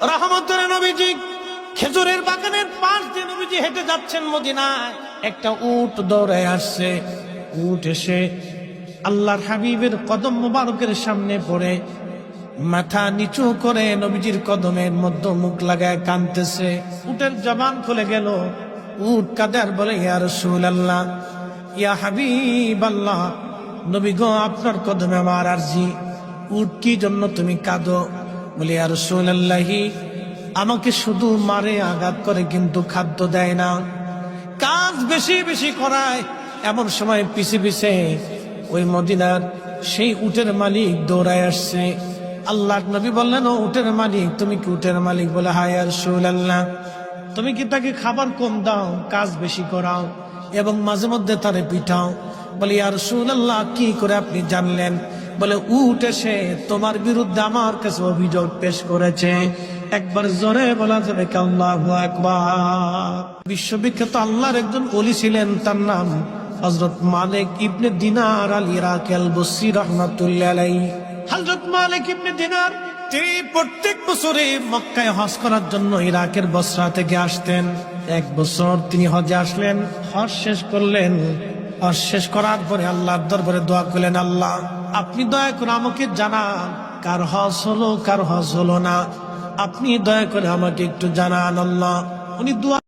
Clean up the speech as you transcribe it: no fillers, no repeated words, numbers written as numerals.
রহমতের নবীজি খেজুরের বাগানের পাশ দিয়ে নবীজি হেঁটে যাচ্ছেন মদিনায়। একটা উট দৌড়ে আসছে। উট এসে আল্লাহর হাবিবের কদম মোবারকের সামনে পড়ে মাথা নিচু করে নবীজির কদমের মধ্যে মুখ লাগায় কাঁদতেছে। উটের জবান খুলে গেল। উট কাঁদে আর বলে, ইয়া রাসূলুল্লাহ, ইয়া হাবিবাল্লাহ, নবী গো, আপনার কদমে আমার আরজি। উট, কি জন্য তুমি কাঁদো? বলে, ইয়া রাসূলুল্লাহি, আমাকে শুধু মারে, আঘাত করে, কিন্তু খাদ্য দেয় না, কাজ বেশি বেশি করায়। এমন সময় পিছে পিছে ওই মদিনার সেই উটের মালিক দৌড়ায় আসছে। আল্লাহর নবী বললেন, ও উটের মালিক, তুমি কি উটের মালিক? বলে, হ্যাঁ ইয়া রাসূলুল্লাহ। তুমি কি তাকে খাবার কম দাও, কাজ বেশি করাও এবং মাঝে মধ্যে তারে পিঠাও? বলে, ইয়া রাসূলুল্লাহ, কি করে আপনি জানলেন? বলে, উট এসে তোমার বিরুদ্ধে আমার কাছে অভিযোগ পেশ করেছে। একবার জোরে বলা যাবে কি আল্লাহু আকবার? বিশ্ববিখ্যাত আল্লাহর একজন ওলি ছিলেন, তার নাম হযরত মালিক ইবনে দিনার আল ইরাকি আল বসরি রাহমাতুল্লাহ আলাইহি। হযরত মালিক ইবনে দিনার তিনি প্রত্যেক বছরে মক্কায় হজ করার জন্য ইরাকের বসরা থেকে আসতেন। এক বছর তিনি হজে আসলেন, হজ শেষ করলেন। হজ শেষ করার পরে আল্লাহর দরবারে দোয়া করলেন, আল্লাহ, আপনি দয়া করে আমাকে জানান কার হজ হলো, কার হজ হলো না। আপনি দয়া করে আমাকে একটু জানান আল্লাহ। উনি দোয়া